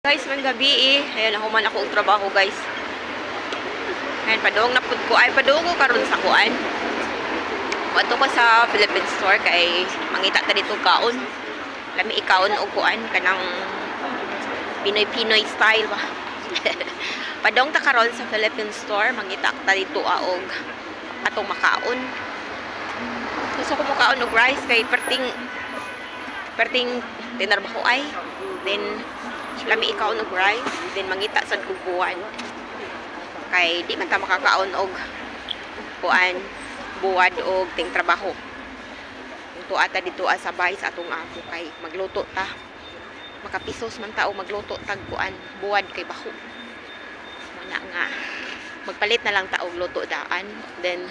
Guys, man gabi eh. Ayan, human ako og trabaho, guys. Ayan, padung na pud ko. Ay, padung ko karon sa kuan. Wato ko sa Philippine store kay mangita ta dito kaon. Lami ikaon og kuan kanang Pinoy-Pinoy style ba. Padung ta karon sa Philippine store, mangita ta dito og atong makaon. Gusto ko makaon og rice kay perting tinarbaho ay. Then lami ikaon og rice, then mangita sad kog buwan. Kay di man ta makakaon og kuan buwad og ting trabaho. Ito ata dito sa bahay sa atong amo kay magluto ta. Makapisos man ta og magluto tag kuan buwad kay baho. Wala nga. Magpalit na lang ta og luto daan. Then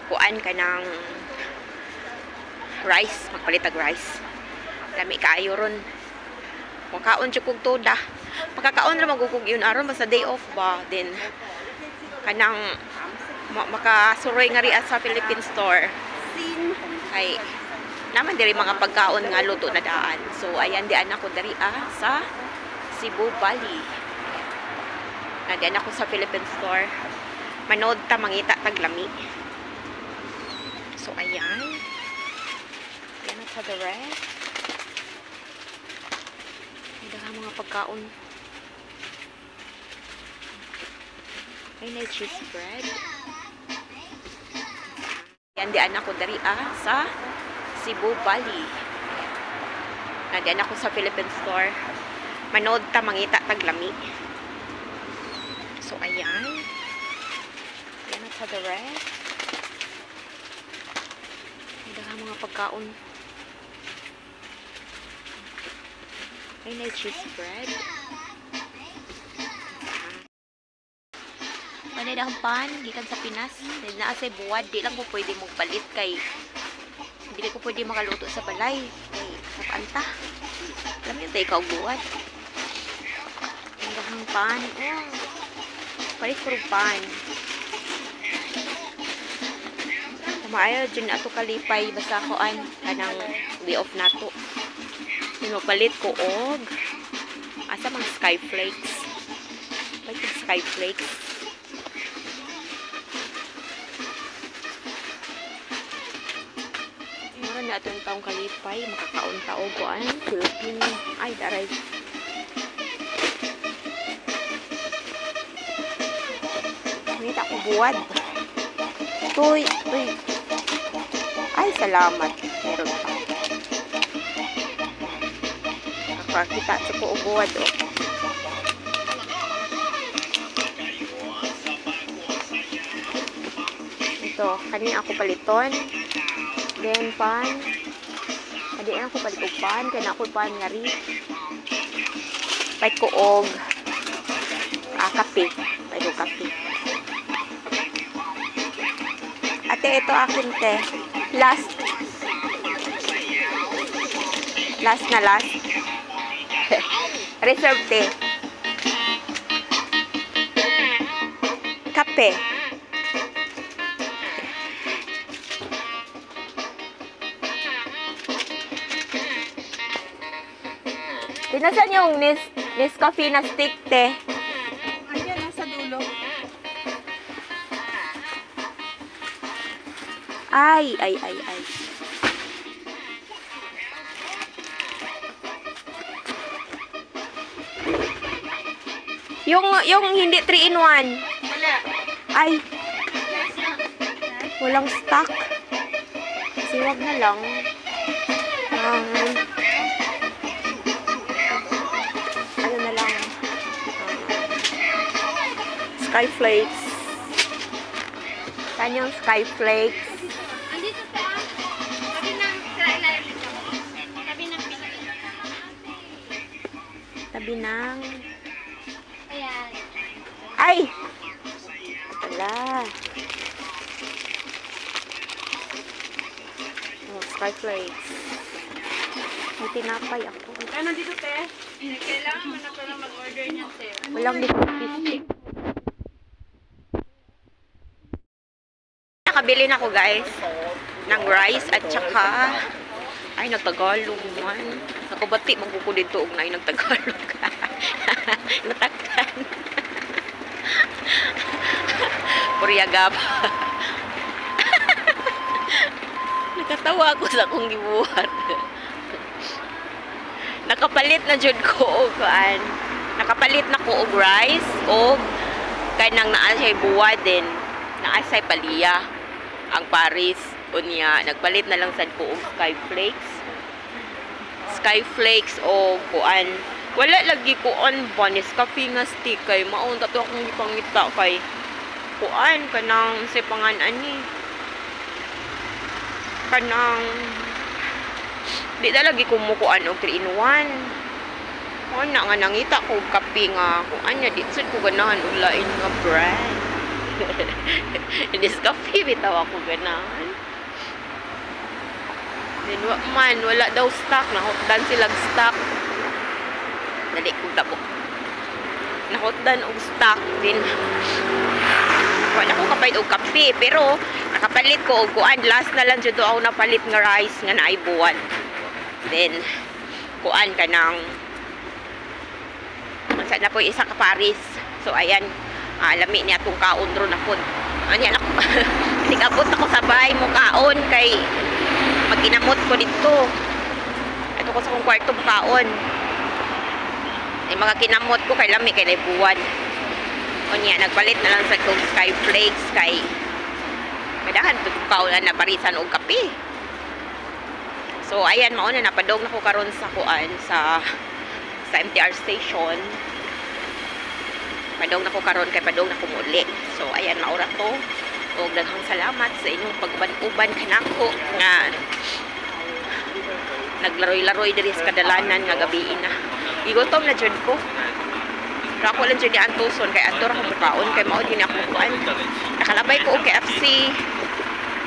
kuan kanang rice, magpalit tag rice. Lami kaayo ron. Makaon siya kong toda. Makakaon na magugug yun aron basta day off ba. Then, kanang makasuroy nga rin sa Philippine store. Ay, naman diri mga pagkaon nga luto na daan. So, ayan diyan ako dari sa Cebu Valley. Diyan ako sa Philippine store. Manood ta mangita taglami. So, ayan. Ayan na sa the rest. Mga pagkaon. Ay na cheese bread. Yan diyan ako dari sa Cebu Valley. Diyan ako sa Philippine store. Manood ta mangita taglami. So ayan. Yan at sa the rest. Mga pagkaon. Ay na cheese bread. Panay na ang pan, gikan sa Pinas. Dahil na asay buwad, di lang ko pwede mong palit kay hindi ko pwede makaluto sa balay. Kay sa paanta. Alam niyo tayo ikaw buwad. Ang pan. Oh. Palit ko rin pan. Maayo dyan na ito kalipay. Basta ko kanang way off na to. Palit ko og asa mga skyflakes. Palit yung skyflakes. Mara na itong taong kalipay. Makakaon tao ko Philippine. Ay, daray. Nita ko buwad. Tuy. Ay, salamat. Meron pa. Kita cukup buat oh. Ito, kani ako paliton. Then pan. Kani ako paliton pan, kana ako pan ngari. Pait ko og kape. Pait ko kape. Ate, ito akin te. Last na last. Reserve tea. Kape. Tinasan yung Nescafe na stick, te. Ayan, nasa dulo. Ay. Yung hindi 3 in 1. Wala. Ay. Walang stock. Kasi wag na lang. Ano na lang. Skyflakes. Saan yung skyflakes? Andito sa tabi ng ilalim dito. Tabi ng Tabi ng ayan. ay! Wala. Oh, skyflakes. May tinapay ako. Ano dito, te? Kailangan mo na pala mag-order niya, te. Walang biscuit. Nakabili na ako guys ng rice at saka Ay, nagtagalog man. Nakabati, magkuko dito og na nagtagalog. Nataktan. Puriyagap. Nakatawa ako sa akong gibuhat. Nakapalit na jud ko og kuan. Nakapalit na ko og rice og kanang naa siya buwa din. Naa siya paliya ang Paris unya. Nagpalit na lang sad ko og skyflakes o kuan. Wala lagi kuan banis coffee nga stick kay maun tato akong gipangita kay kuan kanang sa panganan ni kanang di na lagi kumukuan og 3 in 1. O na nga nangita ko og kape nga kuan nya di sud ko ganahan og lain nga brand. Nescafe bitaw ako ganahan. Then wala daw stock, nahotdan silang stock. Dali kong tabo. Nahotdan og stock din. Wala ko kapait og kape, pero nakapalit ko og kuan. Last na lang jud ako napalit nga rice nga naay buwan. Then kuan kanang sa na po isa ka Paris. So ayan, lami niya atong kaon ron ako. Anya ako. Nigabot ako sa bahay mo kaon kay maginamot ko dito. Ito ko sa kong kwarto kaon. Ay mga kinamot ko kay lami kay buwan. O niya, nagpalit na lang sa kong skyflakes kay madahan ito kaon na parisan og kape. So ayan, mauna napadog na ko karon sa kuan sa MTR station. Padong na ko karon kay padong na ko muli. So ayan, maura to. O daghang salamat sa inyong pagban-uban kanako nga naglaroy-laroy diri sa kadalanan nga gabi na. Igutom na jud ko. Pero ako lang jud ni Antuson kay adto ra ko mukaon kay mao din ako kuan. Nakalabay ko og KFC.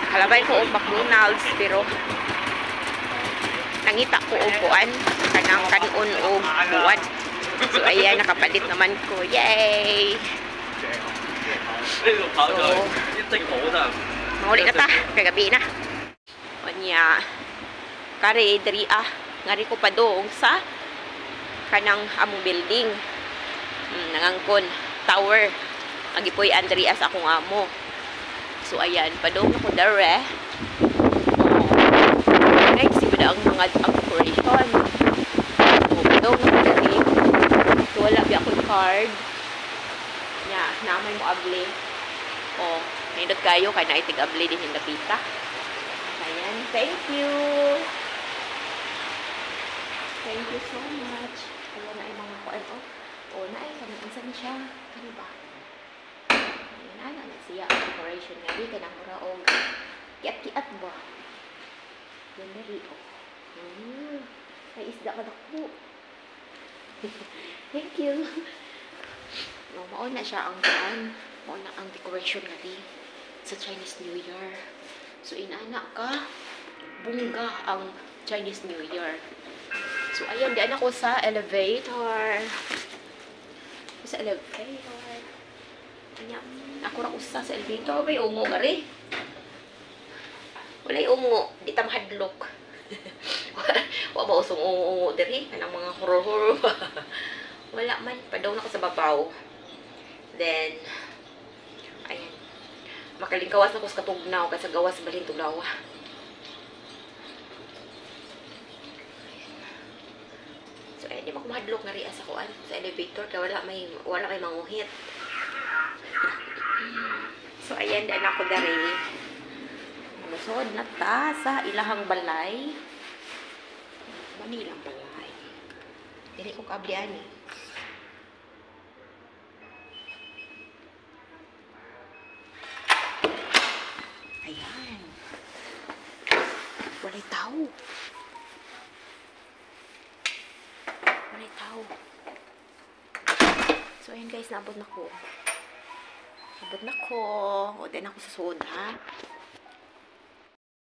Nakalabay ko og McDonald's pero nangita ko og kuan kanang kanon og buwan. So ayan, nakapalit naman ko. Yay! So, mahuli na ta. Kagabi na. O niya, kare diri ngari ko pa doong sa kanang among building. Nangangkon, tower. Ang ipoy Andrea sa akong amo. So ayan, padong ako dare. Next, iba ang mga decoration. So, padong ako dare. So, wala ba akong card. Nya, namay mo abli. O, nindot kayo, kaya naitig abli din yung napita. Ayan, thank you. Thank you so much. Ayan na yung mga kuan. O, na ay, kami siya. Ano ba? Ayan na, nagsiya ang decoration nga. Di ka nang muraog. Kiat-kiat ba? Yan na rin, o. May isda ka na po. Thank you. No, mauna siya ang kuan. Mauna ang decoration nga di sa Chinese New Year. So, inana ka, bungga ang Chinese New Year. So, ayan, diyan ako sa elevator. Sa elevator. Ayan, ako ra usa sa elevator. May ungo nga rin. Wala'y ungo. Di tam hadlok. Wala ba usong ungo diri? Anang mga horror-horror ba? Wala man. Padaw na ako sa babaw. Then, ayan. Makalingkawas na ko sa katugnaw kasi gawas balhin tugnawa. So, ayan. Di makumahadlok na rin sa kuan sa elevator kaya wala may manguhit. So, ayan. Daan ako dari. Masod na ta sa ilahang balay. Manilang balay. Dili ko kablian eh. Ayan. Walay tao. Walay tao. So, ayan guys, naabot na ko. Naabot na ko. O, din ako sa soda.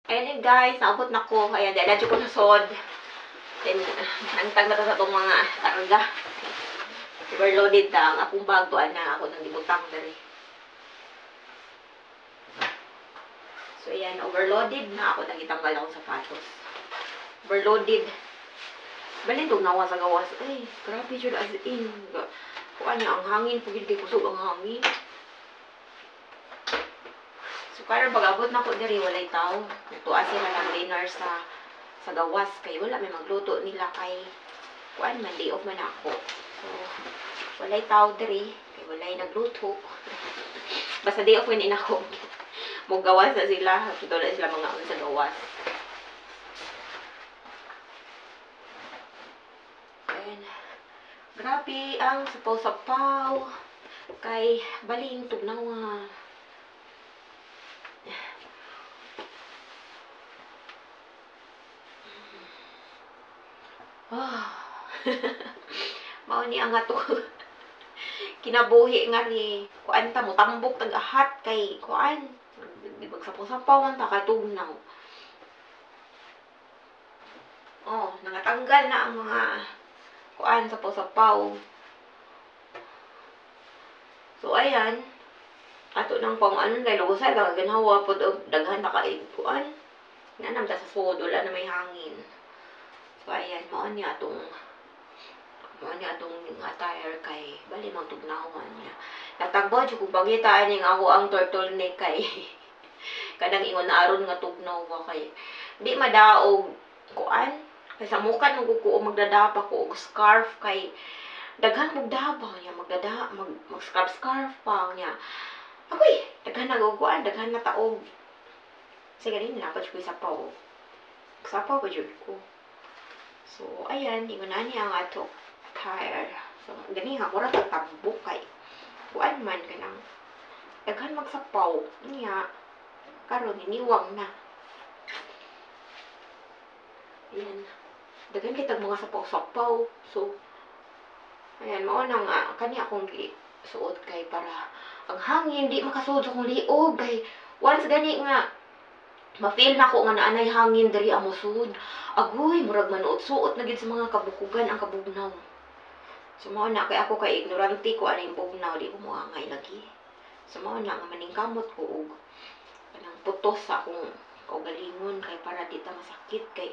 Ayan guys, naabot na ko. Ayan, dadadyo ko sa sod. Then, nangtag na to sa itong mga karga. Overloaded na. Ang akong bag to, na ako nang dibutang dari. So, ayan, overloaded na ako. Nagitanggal akong sapatos. overloaded. Balin tugnawa sa gawas. Ay, grabe jud as in. Kuan niya ang hangin pugid kay kusog ang hangin. So karon pag-abot na ko diri walay tao. Tuwa sila ng dinner sa gawas kay wala may magluto nila kay kuan man day off man ako. So walay tao diri kay walay nagluto. Basta day off man ako. Mo gawas na sila, tutulad sila mga sa gawas. Ayan. Grabe ang sapaw-sapaw kay baling tugnawa. Mao ni ang ato kinabuhi nga ni kuan ta mo tambok tag-ahat kay kuan di magsapaw-sapaw man ta kay tugnaw. Oh, nangatanggal na ang mga kuan sapaw-sapaw. So ayan, ato nang pang ano kay lugosay ganawa pod og daghan ta kay kuan. Nanam ta sa sud wala na may hangin. So ayan, mao ni atong attire kay bali mang tugnawan niya. Natagbaw jud kung pangitaan ning ako ang turtleneck kay kadang ingon na aron nga tugnaw wa kay di madaog kuan kay sa mukan magkuko magdadapa ko og scarf kay daghan mong dabaw niya mag scarf pa niya. Akoy, daghan na kuan, daghan na taog. Sige din na pa jud ko sapaw. Sapaw pa jud ko. So ayan, ingon na niya ang ato attire. So gani nga ko ra tambok kay kuan man kanang daghan magsapaw niya karon iniwang na. Ayan. Daghan kitag mga sapaw-sapaw. So ayan, mao na nga kani akong suot kay para ang hangin di makasud sa kong liog kay once gani nga ma-feel na ko nga naanay hangin diri amo sud. Agoy, murag manuot suot na gid sa mga kabukugan ang kabugnaw. So mao na kay ako kay ignorante ko aning bugnaw di ko moangay lagi. So mao na nga maningkamot ko og kanang putos sa akong kaugalingon kay para di ta masakit kay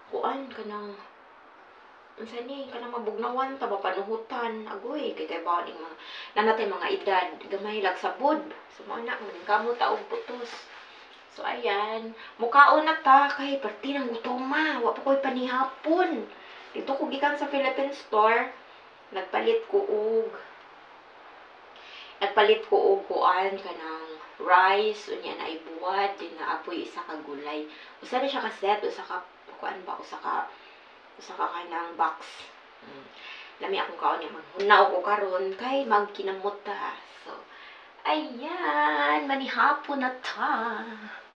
kuan kanang unsa ni kanang mabugnawan ta panuhutan agoy kay bawing mga nanatay mga edad gamay lag sabod. So mao na maningkamot ta og putos. So ayan, mukaon na ta kay perti ng gutoma, wa pa koy panihapon. Dito ko gikan sa Philippine Store, nagpalit ko og kuan kanang rice unya na ibuwad din na apoy isa ka gulay. Usa na siya ka set, usa ka kuan ba usa ka kanang box. Lami akong kaon niya maghunaw ko karon kay magkinamot ta. So ayan, manihapon na ta.